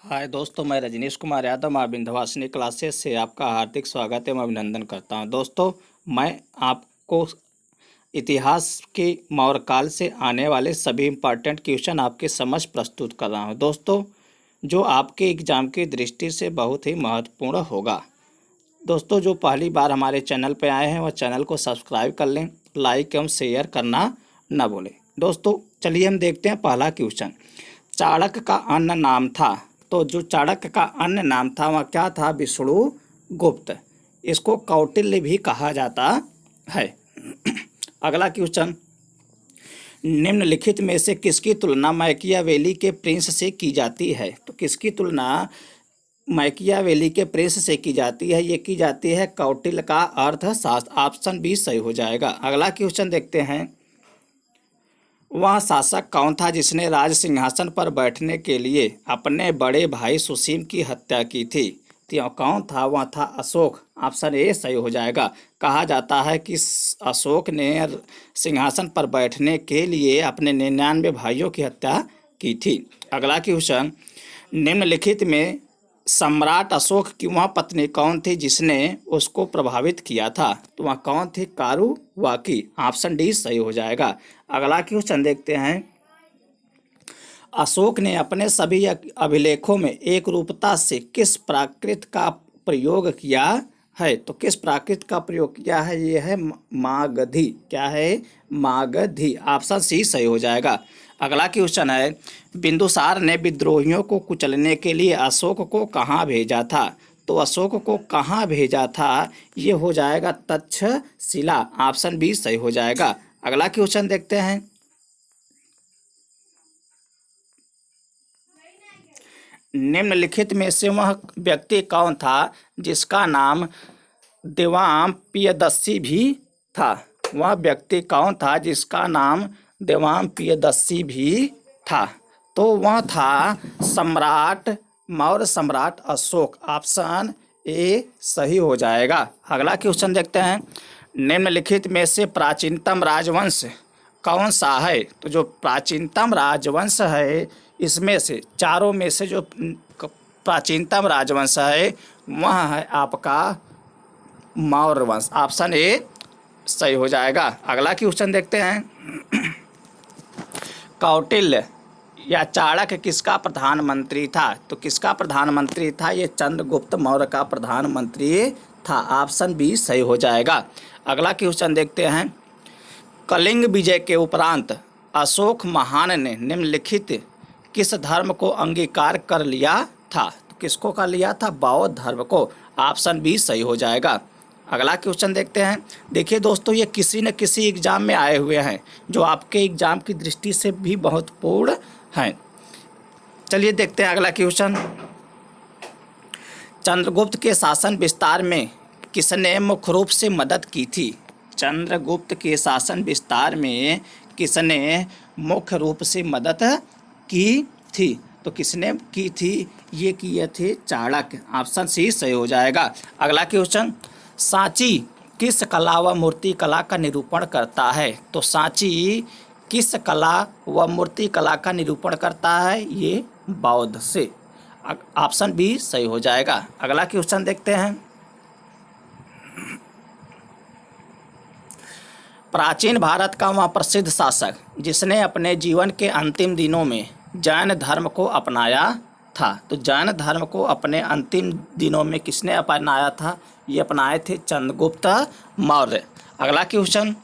हाय दोस्तों, मैं रजनीश कुमार यादव मां विंध्यवासिनी क्लासेस से आपका हार्दिक स्वागत एवं अभिनंदन करता हूं। दोस्तों, मैं आपको इतिहास के मौर्य काल से आने वाले सभी इम्पॉर्टेंट क्वेश्चन आपके समक्ष प्रस्तुत कर रहा हूं। दोस्तों, जो आपके एग्जाम की दृष्टि से बहुत ही महत्वपूर्ण होगा। दोस्तों, जो पहली बार हमारे चैनल पर आए हैं वह चैनल को सब्सक्राइब कर लें, लाइक एवं शेयर करना न भूलें। दोस्तों, चलिए हम देखते हैं पहला क्वेश्चन। चाणक्य का अन्य नाम था। तो जो चाणक्य का अन्य नाम था वह क्या था? विष्णुगुप्त। इसको कौटिल्य भी कहा जाता है। अगला क्वेश्चन, निम्नलिखित में से किसकी तुलना मैकियावेली के प्रिंस से की जाती है? तो किसकी तुलना मैकियावेली के प्रिंस से की जाती है? ये की जाती है कौटिल्य का अर्थशास्त्र। ऑप्शन बी सही हो जाएगा। अगला क्वेश्चन देखते हैं। वह शासक कौन था जिसने राज सिंहासन पर बैठने के लिए अपने बड़े भाई सुसीम की हत्या की थी? तो कौन था? वह था अशोक। ऑप्शन ए सही हो जाएगा। कहा जाता है कि अशोक ने सिंहासन पर बैठने के लिए अपने 99 भाइयों की हत्या की थी। अगला क्वेश्चन, निम्नलिखित में सम्राट अशोक की वह पत्नी कौन थी जिसने उसको प्रभावित किया था? तो वह कौन थी? कारुवाकी। ऑप्शन डी सही हो जाएगा। अगला क्वेश्चन देखते हैं। अशोक ने अपने सभी अभिलेखों में एक रूपता से किस प्राकृत का प्रयोग किया है? तो किस प्राकृत का प्रयोग किया है? ये है मागधी। क्या है? मागधी। ऑप्शन सी सही हो जाएगा। अगला क्वेश्चन है, बिंदुसार ने विद्रोहियों को कुचलने के लिए अशोक को कहाँ भेजा था? तो अशोक को कहाँ भेजा था? ये हो जाएगा तक्षशिला। ऑप्शन बी सही हो जाएगा। अगला क्वेश्चन देखते हैं। निम्नलिखित में से वह व्यक्ति कौन था जिसका नाम देवाम प्रियदर्शी भी था? वह व्यक्ति कौन था जिसका नाम देवाम प्रियदर्शी भी था? तो वह था सम्राट, मौर्य सम्राट अशोक। ऑप्शन ए सही हो जाएगा। अगला क्वेश्चन देखते हैं। निम्नलिखित में से प्राचीनतम राजवंश कौन सा है? तो जो प्राचीनतम राजवंश है इसमें से चारों में से जो प्राचीनतम राजवंश है वह है आपका मौर्य वंश। ऑप्शन ए सही हो जाएगा। अगला क्वेश्चन देखते हैं। कौटिल्य या चाणक्य किसका प्रधानमंत्री था? तो किसका प्रधानमंत्री था? ये चंद्रगुप्त मौर्य का प्रधानमंत्री था। ऑप्शन बी सही हो जाएगा। अगला क्वेश्चन देखते हैं। कलिंग विजय के उपरांत अशोक महान ने निम्नलिखित किस धर्म को अंगीकार कर लिया था? तो किसको कर लिया था? बौद्ध धर्म को। ऑप्शन बी सही हो जाएगा। अगला क्वेश्चन देखते हैं। देखिए दोस्तों, ये किसी न किसी एग्जाम में आए हुए हैं जो आपके एग्जाम की दृष्टि से भी महत्वपूर्ण हैं। चलिए देखते हैं अगला क्वेश्चन। चंद्रगुप्त के शासन विस्तार में किसने मुख्य रूप से मदद की थी? चंद्रगुप्त के शासन विस्तार में किसने मुख्य रूप से मदद की थी? तो किसने की थी? ये किए थे चाणक्य। ऑप्शन सी सही हो जाएगा। अगला क्वेश्चन, सांची किस कला व मूर्ति कला का निरूपण करता है? तो सांची किस कला व मूर्ति कला का निरूपण करता है? ये बौद्ध से। ऑप्शन बी सही हो जाएगा। अगला क्वेश्चन देखते हैं। प्राचीन भारत का वह प्रसिद्ध शासक जिसने अपने जीवन के अंतिम दिनों में जैन धर्म को अपनाया था? तो जैन धर्म को अपने अंतिम दिनों में किसने अपनाया था? ये अपनाए थे चंद्रगुप्त मौर्य। अगला क्वेश्चन,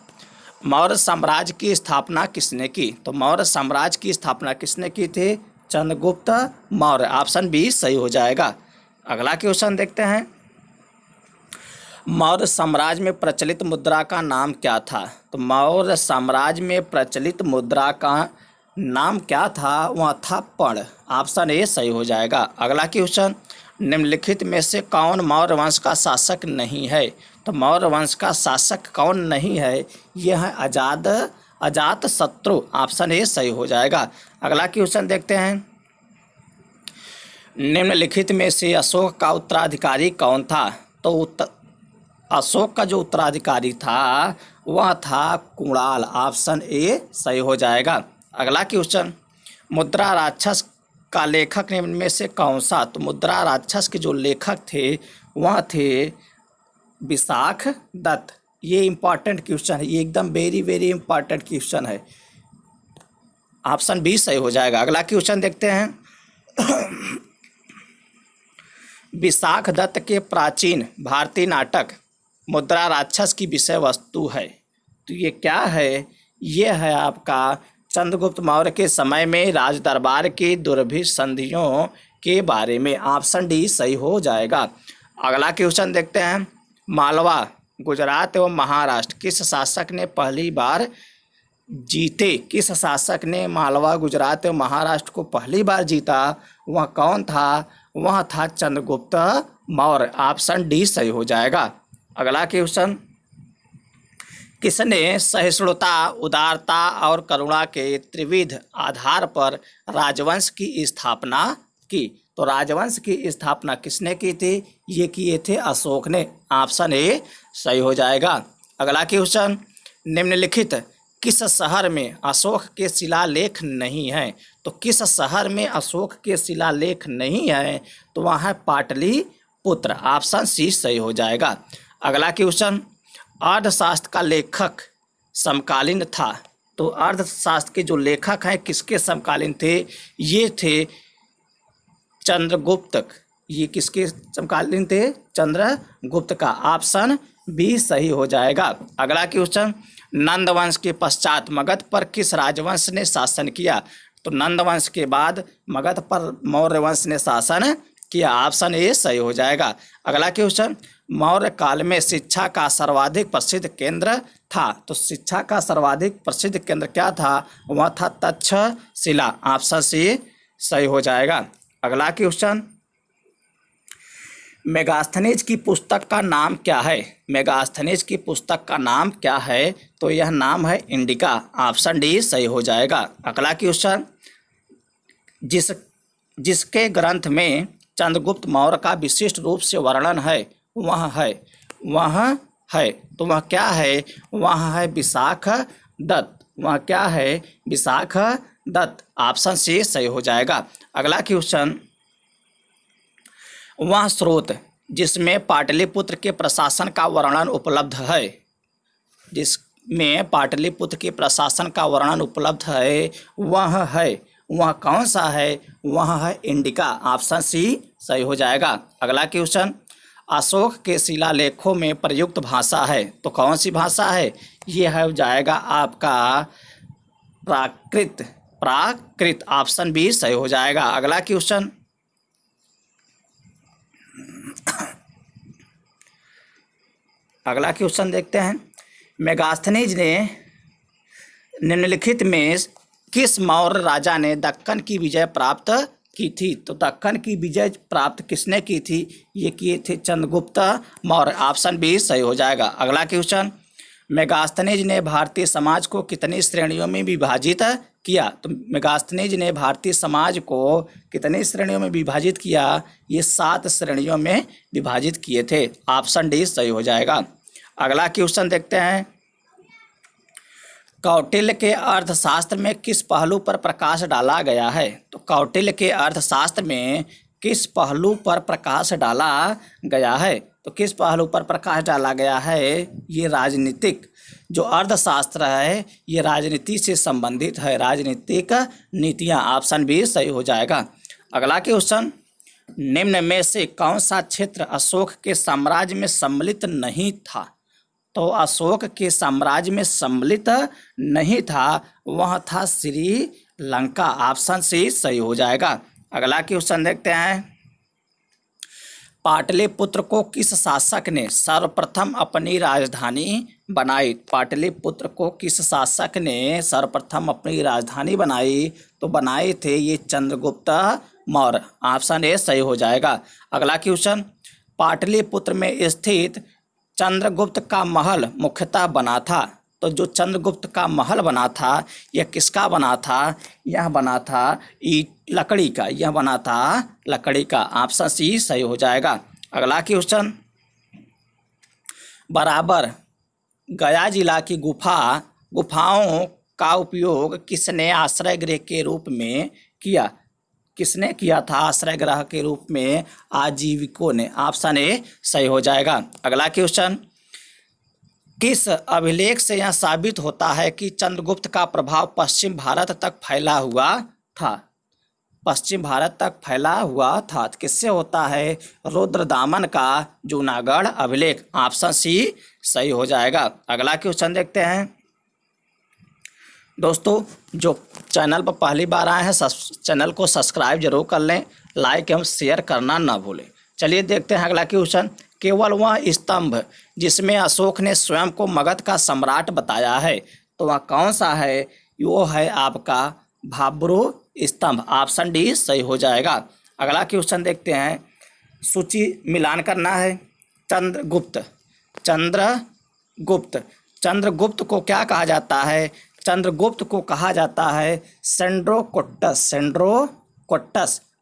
मौर्य साम्राज्य की स्थापना किसने की? तो मौर्य साम्राज्य की स्थापना किसने की थी? चंद्रगुप्त मौर्य। ऑप्शन बी सही हो जाएगा। अगला क्वेश्चन देखते हैं। मौर्य साम्राज्य में प्रचलित मुद्रा का नाम क्या था? तो मौर्य साम्राज्य में प्रचलित मुद्रा का नाम क्या था? वह था पर्ण। ऑप्शन ए सही हो जाएगा। अगला क्वेश्चन, निम्नलिखित में से कौन मौर्य वंश का शासक नहीं है? तो मौर्य वंश का शासक कौन नहीं है? यह है अजात शत्रु। ऑप्शन ए सही हो जाएगा। अगला क्वेश्चन देखते हैं। निम्नलिखित में से अशोक का उत्तराधिकारी कौन था? तो अशोक का जो उत्तराधिकारी था वह था कुणाल। ऑप्शन ए सही हो जाएगा। अगला क्वेश्चन, मुद्रा राक्षस का लेखक निम्न में से कौन सा? तो मुद्रा राक्षस के जो लेखक थे वह थे विशाख दत्त। ये इंपॉर्टेंट क्वेश्चन है, ये एकदम वेरी वेरी इंपॉर्टेंट क्वेश्चन है। ऑप्शन बी सही हो जाएगा। अगला क्वेश्चन देखते हैं। विशाख दत्त के प्राचीन भारतीय नाटक मुद्रा राक्षस की विषय वस्तु है। तो ये क्या है? ये है आपका चंद्रगुप्त मौर्य के समय में राज दरबार की दुर्भिक्ष संधियों के बारे में। ऑप्शन डी सही हो जाएगा। अगला क्वेश्चन देखते हैं। मालवा, गुजरात एवं महाराष्ट्र किस शासक ने पहली बार जीते? किस शासक ने मालवा, गुजरात एवं महाराष्ट्र को पहली बार जीता? वह कौन था? वह था चंद्रगुप्त मौर्य। ऑप्शन डी सही हो जाएगा। अगला क्वेश्चन। किसने सहिष्णुता, उदारता और करुणा के त्रिविध आधार पर राजवंश की स्थापना की? तो राजवंश की स्थापना किसने की थी? ये किए थे अशोक ने। ऑप्शन ए सही हो जाएगा। अगला क्वेश्चन। निम्नलिखित किस शहर में अशोक के शिलालेख नहीं है? तो किस शहर में अशोक के शिलालेख नहीं है? तो वह है पाटलिपुत्र। ऑप्शन सी सही हो जाएगा। अगला क्वेश्चन। अर्थशास्त्र का लेखक समकालीन था। तो अर्थशास्त्र के जो लेखक हैं किसके समकालीन थे? ये थे चंद्रगुप्त। ये किसके समकालीन थे? चंद्रगुप्त का। ऑप्शन बी सही हो जाएगा। अगला क्वेश्चन। नंद वंश के पश्चात मगध पर किस राजवंश ने शासन किया? तो नंद वंश के बाद मगध पर मौर्य वंश ने शासन किया। ऑप्शन ए सही हो जाएगा। अगला क्वेश्चन। मौर्य काल में शिक्षा का सर्वाधिक प्रसिद्ध केंद्र था। तो शिक्षा का सर्वाधिक प्रसिद्ध केंद्र क्या था? वह था तक्षशिला। ऑप्शन सी सही हो जाएगा। अगला क्वेश्चन। मेगास्थनीज की पुस्तक का नाम क्या है? मेगास्थनीज की पुस्तक का नाम क्या है? तो यह नाम है इंडिका। ऑप्शन डी सही हो जाएगा। अगला क्वेश्चन। जिसके ग्रंथ में चंद्रगुप्त मौर्य का विशिष्ट रूप से वर्णन है वह है तो वह क्या है? वह है विशाख दत्त। वह क्या है? विशाख दत्त। ऑप्शन सी सही हो जाएगा। अगला क्वेश्चन। वह स्रोत जिसमें पाटलिपुत्र के प्रशासन का वर्णन उपलब्ध है, जिसमें पाटलिपुत्र के प्रशासन का वर्णन उपलब्ध है वह कौन सा है? वह है इंडिका। ऑप्शन सी सही हो जाएगा। अगला क्वेश्चन। अशोक के शिलालेखों में प्रयुक्त भाषा है तो कौन सी भाषा है? यह हो जाएगा आपका प्राकृत। ऑप्शन बी सही हो जाएगा। अगला क्वेश्चन। अगला क्वेश्चन देखते हैं। मेगास्थनीज ने निम्नलिखित में किस मौर्य राजा ने दक्कन की विजय प्राप्त की थी? तो दक्कन की विजय प्राप्त किसने की थी? ये किए थे चंद्रगुप्त मौर्य। ऑप्शन बी सही हो जाएगा। अगला क्वेश्चन। मेगास्थनीज ने भारतीय समाज को कितनी श्रेणियों में विभाजित किया? तो मेगास्थनीज ने भारतीय समाज को कितनी श्रेणियों में विभाजित किया? ये 7 श्रेणियों में विभाजित किए थे। ऑप्शन डी सही हो जाएगा। अगला क्वेश्चन देखते हैं। कौटिल्य के अर्थशास्त्र में किस पहलू पर प्रकाश डाला गया है? तो कौटिल्य के अर्थशास्त्र में किस पहलू पर प्रकाश डाला गया है? तो किस पहलू पर प्रकाश डाला गया है? ये राजनीतिक जो अर्थशास्त्र है ये राजनीति से संबंधित है, राजनीतिक नीतियाँ। ऑप्शन बी सही हो जाएगा। अगला क्वेश्चन। निम्न में से कौन सा क्षेत्र अशोक के साम्राज्य में सम्मिलित नहीं था? तो अशोक के साम्राज्य में सम्मिलित नहीं था, वह था श्रीलंका। ऑप्शन सी सही हो जाएगा। अगला क्वेश्चन देखते हैं। पाटलिपुत्र को किस शासक ने सर्वप्रथम अपनी राजधानी बनाई? पाटलिपुत्र को किस शासक ने सर्वप्रथम अपनी राजधानी बनाई? तो बनाए थे ये चंद्रगुप्त मौर्य। ऑप्शन ए सही हो जाएगा। अगला क्वेश्चन। पाटलिपुत्र में स्थित चंद्रगुप्त का महल मुख्यतः बना था। तो जो चंद्रगुप्त का महल बना था यह किसका बना था? यह बना था लकड़ी का। यह बना था लकड़ी का। ऑप्शन सी सही हो जाएगा। अगला क्वेश्चन। बराबर गया जिला की गुफाओं का उपयोग किसने आश्रय गृह के रूप में किया? किसने किया था आश्रय गृह के रूप में? आजीविकों ने। ऑप्शन ए सही हो जाएगा। अगला क्वेश्चन, किस अभिलेख से यह साबित होता है कि चंद्रगुप्त का प्रभाव पश्चिम भारत तक फैला हुआ था? पश्चिम भारत तक फैला हुआ था किससे होता है? रुद्रदामन का जूनागढ़ अभिलेख। ऑप्शन सी सही हो जाएगा। अगला क्वेश्चन देखते हैं। दोस्तों जो चैनल पर पहली बार आए हैं चैनल को सब्सक्राइब जरूर कर लें, लाइक एवं शेयर करना ना भूलें। चलिए देखते हैं अगला क्वेश्चन। केवल वह स्तंभ जिसमें अशोक ने स्वयं को मगध का सम्राट बताया है तो वह कौन सा है? वो है आपका भाब्रू स्तंभ। ऑप्शन डी सही हो जाएगा। अगला क्वेश्चन देखते हैं, सूची मिलान करना है। चंद्रगुप्त चंद्रगुप्त चंद्रगुप्त को क्या कहा जाता है? चंद्रगुप्त को कहा जाता है सेंड्रोकोट्टस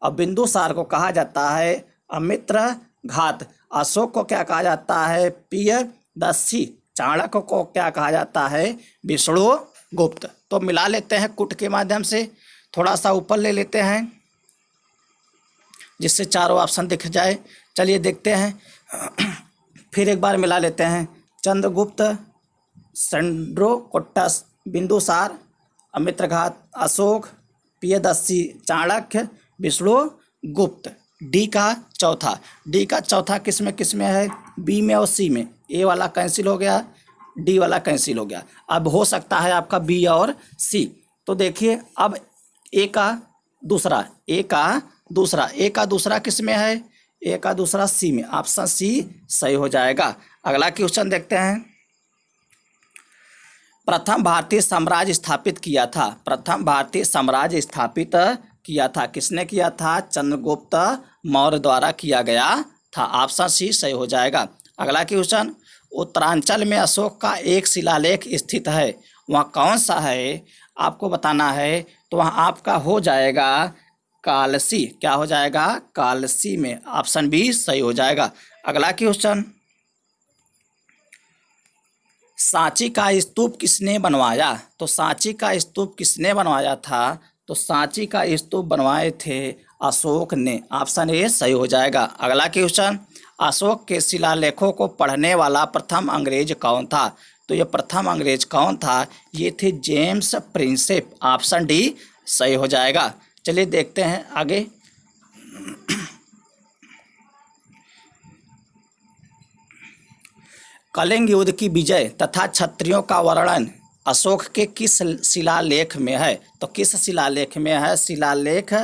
और बिंदुसार को कहा जाता है अमित्रघात। अशोक को क्या कहा जाता है? प्रियदर्शी। चाणक्य को क्या कहा जाता है? विष्णुगुप्त। तो मिला लेते हैं कूट के माध्यम से, थोड़ा सा ऊपर ले लेते हैं जिससे चारों ऑप्शन दिख जाए। चलिए देखते हैं फिर एक बार मिला लेते हैं। चंद्रगुप्त, सेंड्रोकोट्टस, बिंदुसार, अमित्रघात, अशोक, प्रियदर्शी, चाणक्य, विष्णुगुप्त। डी का चौथा किस में है? बी में और सी में। ए वाला कैंसिल हो गया, डी वाला कैंसिल हो गया। अब हो सकता है आपका बी और सी। तो देखिए अब ए का दूसरा किस में है? ए का दूसरा सी में। ऑप्शन सी सही हो जाएगा। अगला क्वेश्चन देखते हैं। प्रथम भारतीय साम्राज्य स्थापित किया था किसने किया था? चंद्रगुप्त मौर्य द्वारा किया गया था। ऑप्शन सी सही हो जाएगा। अगला क्वेश्चन, उत्तरांचल में अशोक का एक शिलालेख स्थित है, वह कौन सा है? आपको बताना है। तो वह आपका हो जाएगा कालसी। क्या हो जाएगा? कालसी में। ऑप्शन बी सही हो जाएगा। अगला क्वेश्चन, सांची का स्तूप किसने बनवाया? तो सांची का स्तूप किसने बनवाया था? तो सांची का स्तूप बनवाए थे अशोक ने। ऑप्शन ए सही हो जाएगा। अगला क्वेश्चन, अशोक के शिलालेखों को पढ़ने वाला प्रथम अंग्रेज कौन था? तो ये प्रथम अंग्रेज कौन था? ये थे जेम्स प्रिंसेप। ऑप्शन डी सही हो जाएगा। चलिए देखते हैं आगे। कलिंग युद्ध की विजय तथा क्षत्रियों का वर्णन अशोक के किस शिलालेख में है? तो किस शिलालेख में है? शिलालेख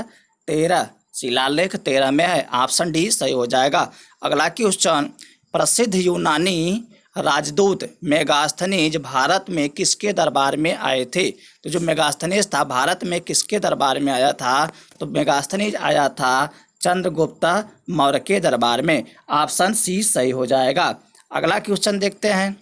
13 में है। ऑप्शन डी सही हो जाएगा। अगला क्वेश्चन, प्रसिद्ध यूनानी राजदूत मेगास्थनीज भारत में किसके दरबार में आए थे? तो जो मेगास्थनीज था भारत में किसके दरबार में आया था? तो मेगास्थनीज आया था चंद्रगुप्त मौर्य के दरबार में। ऑप्शन सी सही हो जाएगा। अगला क्वेश्चन देखते हैं।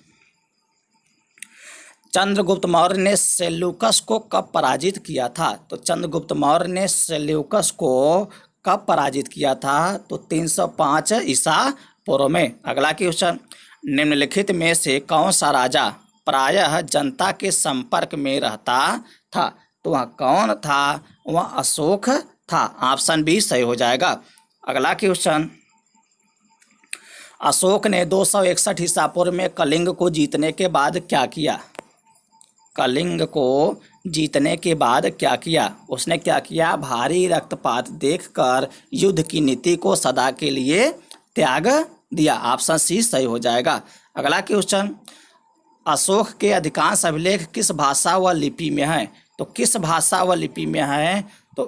चंद्रगुप्त मौर्य ने सेल्यूकस को कब पराजित किया था? तो चंद्रगुप्त मौर्य ने सेल्यूकस को कब पराजित किया था? तो 305 ईसा पूर्व में। अगला क्वेश्चन, निम्नलिखित में से कौन सा राजा प्रायः जनता के संपर्क में रहता था? तो वह कौन था? वह अशोक था। ऑप्शन बी सही हो जाएगा। अगला क्वेश्चन, अशोक ने 261 ईसा पूर्व में कलिंग को जीतने के बाद क्या किया? कलिंग को जीतने के बाद क्या किया? उसने क्या किया? भारी रक्तपात देखकर युद्ध की नीति को सदा के लिए त्याग दिया। ऑप्शन सी सही हो जाएगा। अगला क्वेश्चन, अशोक के अधिकांश अभिलेख किस भाषा व लिपि में हैं? तो किस भाषा व लिपि में हैं? तो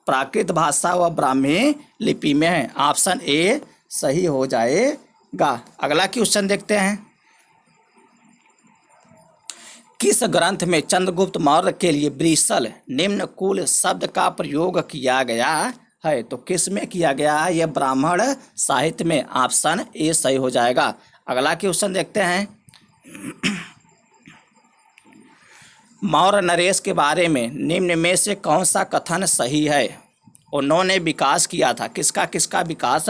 प्राकृत भाषा व ब्राह्मी लिपि में है। ऑप्शन ए सही हो जाएगा। अगला क्वेश्चन देखते हैं। किस ग्रंथ में चंद्रगुप्त मौर्य के लिए ब्रिसल निम्न कुल शब्द का प्रयोग किया गया है? तो किस में किया गया है? यह ब्राह्मण साहित्य में। ऑप्शन ए सही हो जाएगा। अगला क्वेश्चन देखते हैं। मौर्य नरेश के बारे में निम्न में से कौन सा कथन सही है? उन्होंने विकास किया था। किसका विकास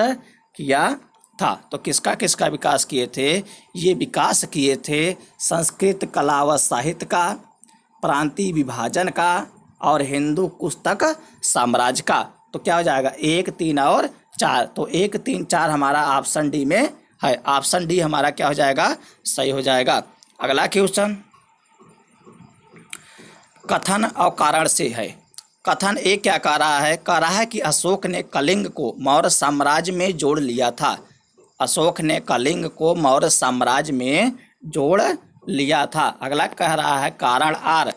किया था? तो किसका विकास किए थे? ये विकास किए थे संस्कृत कला व साहित्य का, प्रांतीय विभाजन का और हिंदू कुश तक साम्राज्य का। तो क्या हो जाएगा 1, 3 और 4। तो 1, 3, 4 हमारा ऑप्शन डी में है। ऑप्शन डी हमारा क्या हो जाएगा, सही हो जाएगा। अगला क्वेश्चन कथन और कारण से है। कथन ए क्या कह रहा है कि अशोक ने कलिंग को मौर्य साम्राज्य में जोड़ लिया था। अशोक ने कलिंग को मौर्य साम्राज्य में जोड़ लिया था। अगला कह रहा है कारण आर,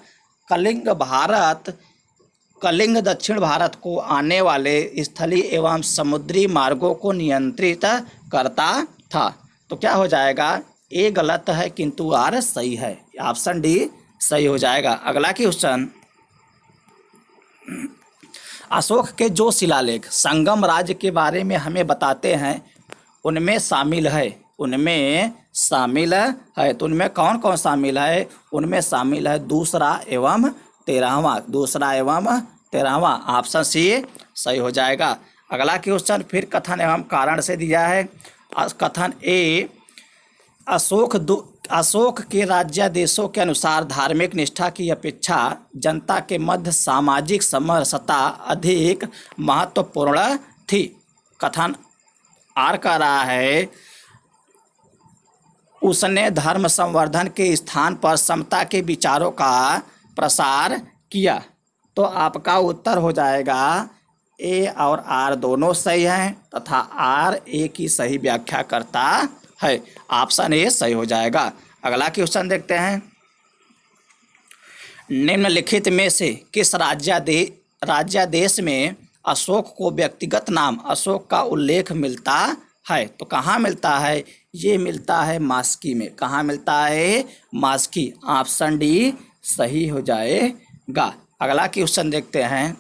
कलिंग दक्षिण भारत को आने वाले स्थलीय एवं समुद्री मार्गों को नियंत्रित करता था। तो क्या हो जाएगा, ए गलत है किंतु आर सही है। ऑप्शन डी सही हो जाएगा। अगला क्वेश्चन अशोक के जो शिलालेख संगम राज्य के बारे में हमें बताते हैं उनमें शामिल है तो उनमें कौन कौन शामिल है, उनमें शामिल है दूसरा एवं 13वां। ऑप्शन सी सही हो जाएगा। अगला क्वेश्चन फिर कथन एवं कारण से दिया है। कथन ए अशोक के राज्यादेशों के अनुसार धार्मिक निष्ठा की अपेक्षा जनता के मध्य सामाजिक समरसता अधिक महत्वपूर्ण थी। कथन आर कह रहा है उसने धर्म संवर्धन के स्थान पर समता के विचारों का प्रसार किया। तो आपका उत्तर हो जाएगा ए और आर दोनों सही हैं तथा आर ए की सही व्याख्या करता है। ऑप्शन ए सही हो जाएगा। अगला क्वेश्चन देखते हैं निम्नलिखित में से किस राज्यादेश में अशोक को व्यक्तिगत नाम अशोक का उल्लेख मिलता है। तो कहाँ मिलता है, ये मिलता है मास्की में। कहाँ मिलता है, मास्की। ऑप्शन डी सही हो जाएगा। अगला क्वेश्चन देखते हैं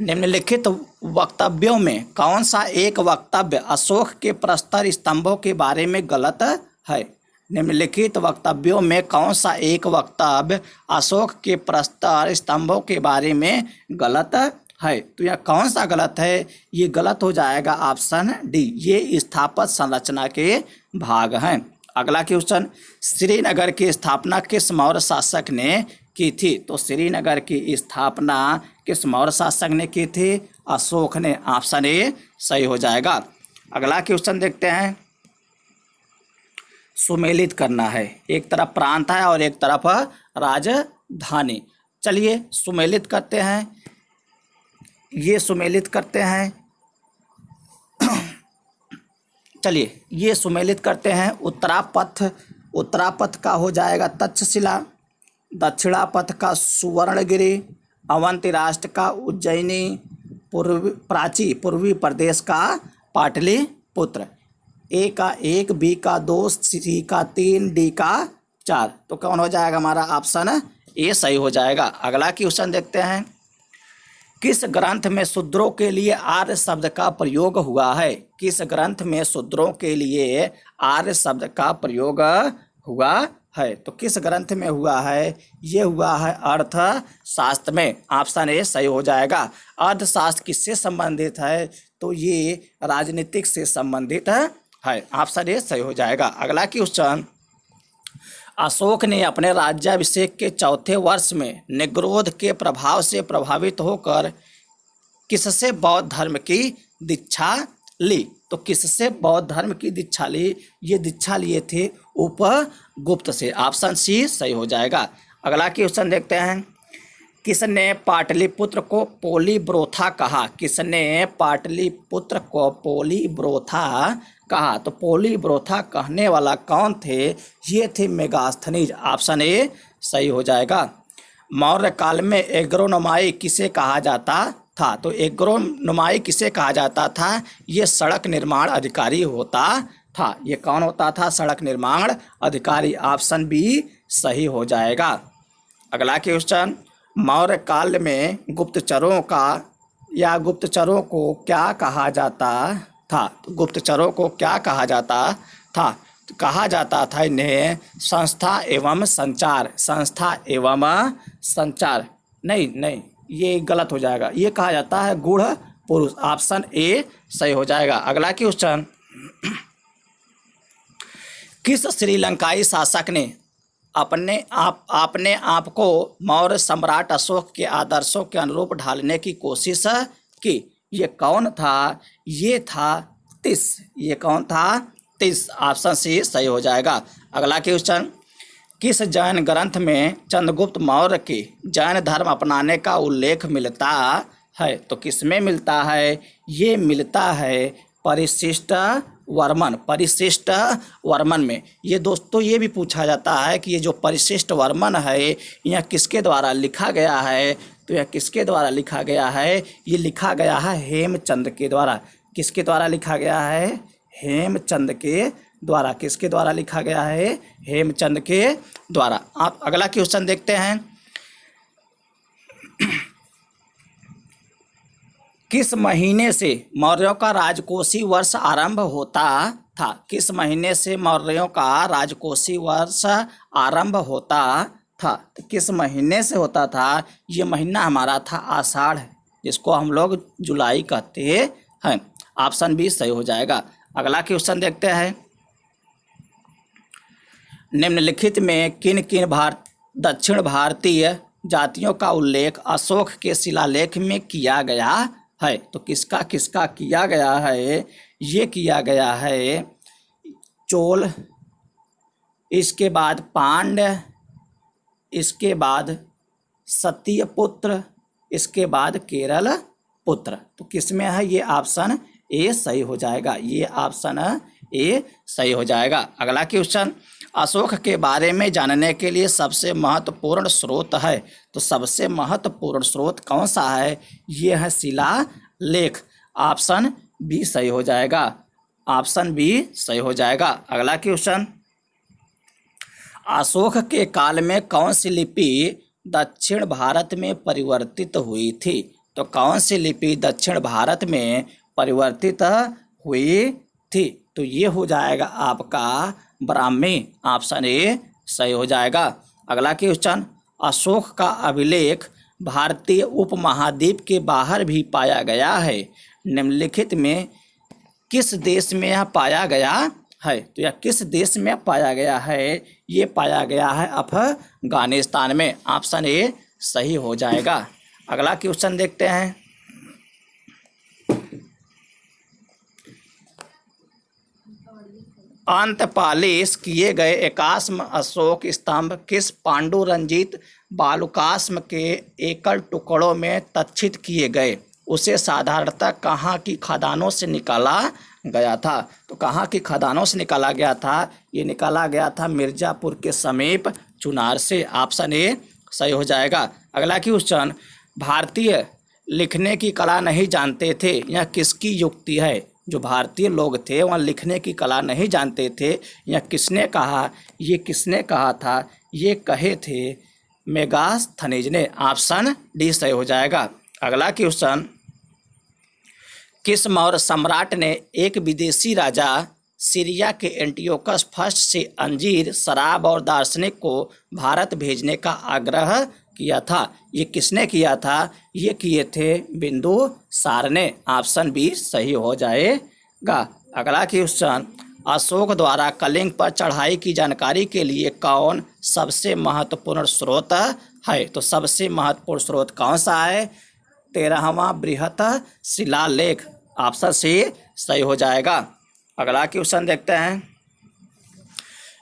निम्नलिखित वक्तव्यों में कौन सा एक वक्तव्य अशोक के प्रस्तर स्तंभों के बारे में गलत है। निम्नलिखित वक्तव्यों में कौन सा एक वक्तव्य अशोक के प्रस्तर स्तंभों के बारे में गलत है। तो यह कौन सा गलत है, ये गलत हो जाएगा ऑप्शन डी, ये स्थापत्य संरचना के भाग हैं। अगला क्वेश्चन श्रीनगर की स्थापना किस मौर्य शासक ने की थी। तो श्रीनगर की स्थापना किस मौर्य शासक ने की थी, अशोक ने। ऑप्शन ए सही हो जाएगा। अगला क्वेश्चन देखते हैं सुमेलित करना है। एक तरफ प्रांत है और एक तरफ राजधानी। चलिए सुमेलित करते हैं, ये सुमेलित करते हैं। चलिए ये सुमेलित करते हैं। उत्तरापथ का हो जाएगा तक्षशिला, दक्षिणापथ का सुवर्णगिरी, अवंती राष्ट्र का उज्जैनी, पूर्वी प्रदेश का पाटलिपुत्र। ए का 1, बी का 2, सी का 3, डी का 4। तो कौन हो जाएगा हमारा ऑप्शन ए सही हो जाएगा। अगला क्वेश्चन देखते हैं किस ग्रंथ में शूद्रों के लिए आर्य शब्द का प्रयोग हुआ है। किस ग्रंथ में शूद्रों के लिए आर्य शब्द का प्रयोग हुआ है। तो किस ग्रंथ में हुआ है, ये हुआ है अर्थशास्त्र में। ऑप्शन ए सही हो जाएगा। अर्थशास्त्र किससे संबंधित है, तो ये राजनीतिक से संबंधित है। ऑप्शन ए सही हो जाएगा। अगला क्वेश्चन अशोक ने अपने राज्याभिषेक के चौथे वर्ष में निग्रोध के प्रभाव से प्रभावित होकर किससे बौद्ध धर्म की दीक्षा ली। तो किससे बौद्ध धर्म की दीक्षा ली, ये दीक्षा लिए थे उपगुप्त से। ऑप्शन सी सही हो जाएगा। अगला क्वेश्चन देखते हैं किसने पाटलिपुत्र को पोलीब्रोथा कहा। किसने पाटलिपुत्र को पोलीब्रोथा कहा। तो पोलीब्रोथा कहने वाला कौन थे, ये थे मेगास्थनीज। ऑप्शन ए सही हो जाएगा। मौर्य काल में एग्रोनोमाई किसे कहा जाता था। तो एग्रोनोमाई किसे कहा जाता था, ये सड़क निर्माण अधिकारी होता था। ये कौन होता था, सड़क निर्माण अधिकारी। ऑप्शन बी सही हो जाएगा। अगला क्वेश्चन मौर्य काल में गुप्तचरों को क्या कहा जाता था। तो गुप्तचरों को क्या कहा जाता था, तो कहा जाता था इन्हें संस्था एवं संचार। नहीं, ये गलत हो जाएगा, ये कहा जाता है गूढ़ पुरुष। ऑप्शन ए सही हो जाएगा। अगला क्वेश्चन किस श्रीलंकाई शासक ने आपने आप को मौर्य सम्राट अशोक के आदर्शों के अनुरूप ढालने की कोशिश की। ये कौन था? ये था तीस। ये कौन था? तीस। ऑप्शन सी सही हो जाएगा। अगला क्वेश्चन, किस जैन ग्रंथ में चंद्रगुप्त मौर्य के जैन धर्म अपनाने का उल्लेख मिलता है? तो किसमें मिलता है? ये मिलता है परिशिष्ट वर्मन में। ये दोस्तों ये भी पूछा जाता है कि ये जो परिशिष्ट वर्मन है यह किसके द्वारा लिखा गया है? तो यह किसके द्वारा लिखा गया है? ये लिखा गया है हेमचंद के द्वारा। किसके द्वारा लिखा गया है? हेमचंद के द्वारा। किसके द्वारा लिखा गया है? हेमचंद के द्वारा। आप अगला क्वेश्चन देखते हैं, किस महीने से मौर्यों का राजकोषीय वर्ष आरंभ होता था? किस महीने से मौर्यों का राजकोषीय वर्ष आरंभ होता था? तो किस महीने से होता था? ये महीना हमारा था आषाढ़, जिसको हम लोग जुलाई कहते हैं। ऑप्शन बी सही हो जाएगा। अगला क्वेश्चन देखते हैं, निम्नलिखित में किन किन दक्षिण भारतीय जातियों का उल्लेख अशोक के शिलालेख में किया गया है? तो किसका किसका किया गया है? ये किया गया है चोल, इसके बाद पांड्य, इसके बाद सत्यपुत्र, इसके बाद केरल पुत्र। तो किसमें है? ये ऑप्शन ए सही हो जाएगा। ये ऑप्शन ए सही हो जाएगा। अगला क्वेश्चन, अशोक के बारे में जानने के लिए सबसे महत्वपूर्ण स्रोत है। तो सबसे महत्वपूर्ण स्रोत कौन सा है? ये है शिलालेख। ऑप्शन बी सही हो जाएगा। ऑप्शन बी सही हो जाएगा। अगला क्वेश्चन, अशोक के काल में कौन सी लिपि दक्षिण भारत में परिवर्तित हुई थी? तो कौन सी लिपि दक्षिण भारत में परिवर्तित हुई थी? तो ये हो जाएगा आपका ब्राह्मी। ऑप्शन ए सही हो जाएगा। अगला क्वेश्चन, अशोक का अभिलेख भारतीय उपमहाद्वीप के बाहर भी पाया गया है। निम्नलिखित में किस देश में यह पाया गया है? तो यह किस देश में पाया गया है? ये पाया गया है अफगानिस्तान में। ऑप्शन ए सही हो जाएगा। अगला क्वेश्चन देखते हैं, अंतपालिश किए गए एकाश्म अशोक स्तंभ किस पांडुरंजित बालुकाश्म के एकल टुकड़ों में तक्षित किए गए? उसे साधारणतः कहाँ की खदानों से निकाला गया था? तो कहाँ की खदानों से निकाला गया था? ये निकाला गया था मिर्जापुर के समीप चुनार से। ऑप्शन ए सही हो जाएगा। अगला क्वेश्चन, भारतीय लिखने की कला नहीं जानते थे, यह किसकी युक्ति है? जो भारतीय लोग थे वह लिखने की कला नहीं जानते थे, यह किसने कहा? ये किसने कहा था? ये कहे थे मेगास्थनीज ने। ऑप्शन डी सही हो जाएगा। अगला क्वेश्चन, किस मौर्य सम्राट ने एक विदेशी राजा सीरिया के एंटियोकस फर्स्ट से अंजीर, शराब और दार्शनिक को भारत भेजने का आग्रह किया था? ये किसने किया था? ये किए थे बिंदुसार ने। ऑप्शन बी सही हो जाएगा। अगला क्वेश्चन, अशोक द्वारा कलिंग पर चढ़ाई की जानकारी के लिए कौन सबसे महत्वपूर्ण स्रोत है? तो सबसे महत्वपूर्ण स्रोत कौन सा है? 13वां बृहत शिलालेख। ऑप्शन सी सही हो जाएगा। अगला क्वेश्चन देखते हैं,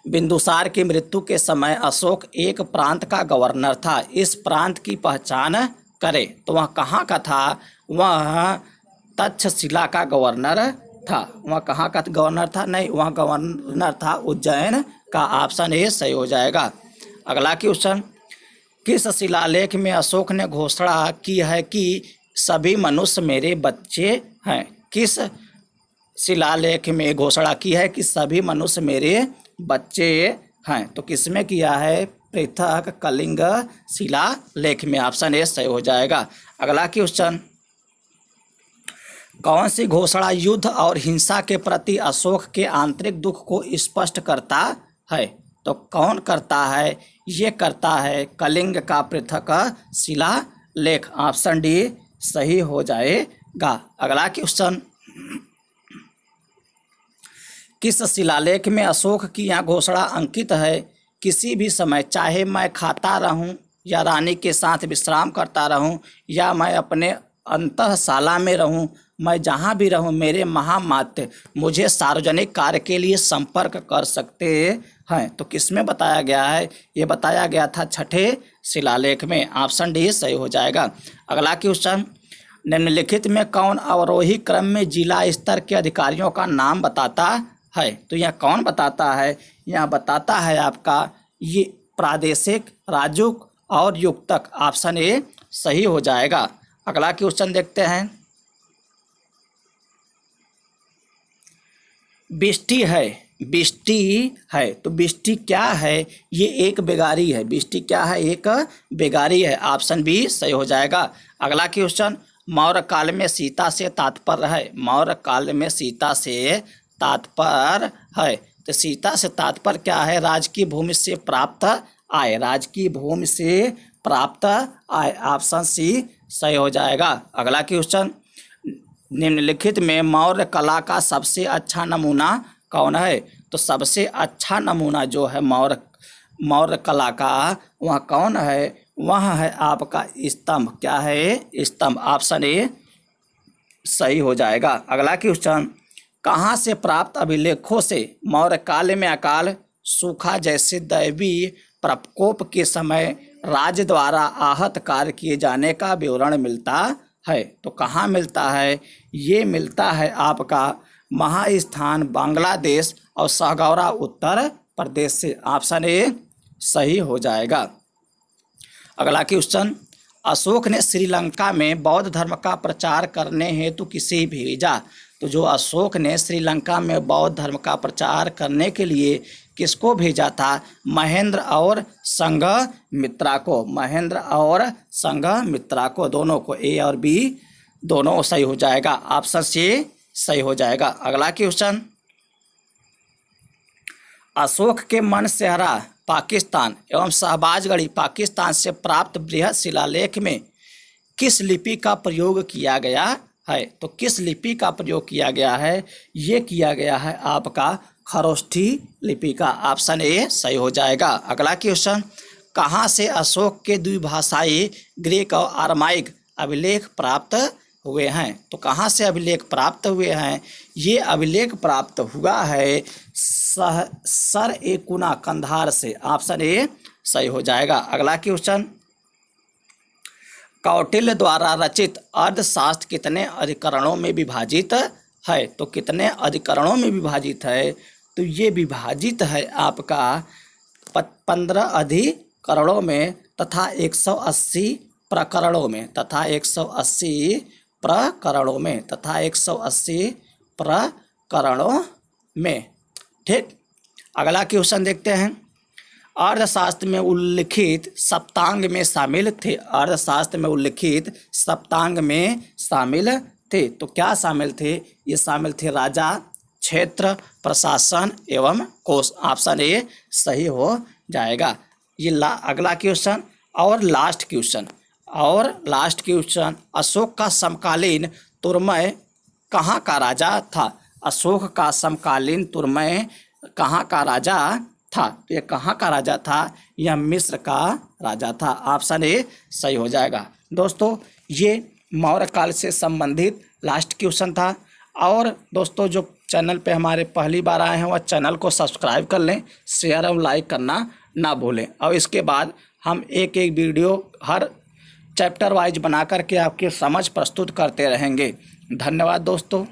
बिंदुसार की मृत्यु के समय अशोक एक प्रांत का गवर्नर था, इस प्रांत की पहचान करें। तो वह कहाँ का था? वह तक्षशिला का गवर्नर था। वह कहाँ का गवर्नर था? नहीं, वह गवर्नर था उज्जैन का। ऑप्शन ए सही हो जाएगा। अगला क्वेश्चन, किस शिलालेख में अशोक ने घोषणा की है कि सभी मनुष्य मेरे बच्चे हैं? किस शिलालेख में घोषणा की है कि सभी मनुष्य मेरे बच्चे हैं? तो किसमें किया है? पृथक कलिंग शिलालेख में। ऑप्शन ए सही हो जाएगा। अगला क्वेश्चन, कौन सी घोषणा युद्ध और हिंसा के प्रति अशोक के आंतरिक दुख को स्पष्ट करता है? तो कौन करता है? ये करता है कलिंग का पृथक शिलालेख। ऑप्शन डी सही हो जाएगा। अगला क्वेश्चन, किस शिलालेख में अशोक की यह घोषणा अंकित है किसी भी समय, चाहे मैं खाता रहूं या रानी के साथ विश्राम करता रहूं या मैं अपने अंतःशाला में रहूं, मैं जहां भी रहूं, मेरे महामात्य मुझे सार्वजनिक कार्य के लिए संपर्क कर सकते हैं। तो किसमें बताया गया है? ये बताया गया था छठे शिलालेख में। ऑप्शन डी सही हो जाएगा। अगला क्वेश्चन, निम्नलिखित में कौन अवरोही क्रम में जिला स्तर के अधिकारियों का नाम बताता है? तो यह कौन बताता है? यह बताता है आपका ये प्रादेशिक, राजूक और युक्तक। ऑप्शन ए सही हो जाएगा। अगला क्वेश्चन देखते हैं। बिष्टी है, बिष्टी है, तो बिष्टी क्या है? ये एक बेगारी है। बिष्टी क्या है? एक बेगारी है। ऑप्शन बी सही हो जाएगा। अगला क्वेश्चन, मौर्य काल में सीता से तात्पर्य है। मौर्य काल में सीता से तात्पर्य है, तो सीता से तात्पर्य क्या है? राजकीय भूमि से प्राप्त आय। राजकीय भूमि से प्राप्त आय। ऑप्शन सी सही हो जाएगा। अगला क्वेश्चन, निम्नलिखित में मौर्य कला का सबसे अच्छा नमूना कौन है? तो सबसे अच्छा नमूना जो है मौर्य कला का, वह कौन है? वह है आपका स्तंभ। क्या है? स्तंभ। ऑप्शन ए सही हो जाएगा। अगला क्वेश्चन, कहाँ से प्राप्त अभिलेखों से मौर्य काल में अकाल, सूखा जैसे दैवीय प्रकोप के समय राज्य द्वारा आहत कार्य किए जाने का विवरण मिलता है? तो कहाँ मिलता है? ये मिलता है आपका महास्थान बांग्लादेश और सहगौरा उत्तर प्रदेश से। ऑप्शन ए सही हो जाएगा। अगला क्वेश्चन, अशोक ने श्रीलंका में बौद्ध धर्म का प्रचार करने हेतु किसे भेजा? तो जो अशोक ने श्रीलंका में बौद्ध धर्म का प्रचार करने के लिए किसको भेजा था? महेंद्र और संघमित्रा को। महेंद्र और संघमित्रा को, दोनों को। ए और बी दोनों सही हो जाएगा। ऑप्शन सी सही हो जाएगा। अगला क्वेश्चन, अशोक के मनसेहरा पाकिस्तान एवं शहबाजगढ़ी पाकिस्तान से प्राप्त बृहद शिलालेख में किस लिपि का प्रयोग किया गया है? तो किस लिपि का प्रयोग किया गया है? ये किया गया है आपका खरोष्ठी लिपि का। ऑप्शन ए सही हो जाएगा। अगला क्वेश्चन, कहाँ से अशोक के द्विभाषाई ग्रीक और अरमाइक अभिलेख प्राप्त हुए हैं? तो कहाँ से अभिलेख प्राप्त हुए हैं? ये अभिलेख प्राप्त हुआ है सरएकुना कंधार से। ऑप्शन ए सही हो जाएगा। अगला क्वेश्चन, कौटिल्य द्वारा रचित अर्थशास्त्र कितने अधिकरणों में विभाजित है? तो कितने अधिकरणों में विभाजित है? तो ये विभाजित है आपका 15 अधिकरणों में तथा 180 प्रकरणों में, तथा 180 प्रकरणों में, तथा 180 प्रकरणों में। ठीक। अगला क्वेश्चन देखते हैं। अर्थशास्त्र में उल्लिखित सप्तांग में शामिल थे। अर्थशास्त्र में उल्लिखित सप्तांग में शामिल थे, तो क्या शामिल थे? ये शामिल थे राजा, क्षेत्र, प्रशासन एवं कोष। ऑप्शन ए सही हो जाएगा। ये अगला क्वेश्चन और लास्ट क्वेश्चन। अशोक का समकालीन तुर्मय कहाँ का राजा था? अशोक का समकालीन तुर्मय कहाँ का राजा था? तो ये कहाँ का राजा था? यह मिस्र का राजा था। ऑप्शन ए सही हो जाएगा। दोस्तों, ये मौर्य काल से संबंधित लास्ट क्वेश्चन था। और दोस्तों, जो चैनल पे हमारे पहली बार आए हैं वह चैनल को सब्सक्राइब कर लें, शेयर और लाइक करना ना भूलें। और इसके बाद हम एक एक वीडियो हर चैप्टर वाइज बना करके आपके समझ प्रस्तुत करते रहेंगे। धन्यवाद दोस्तों।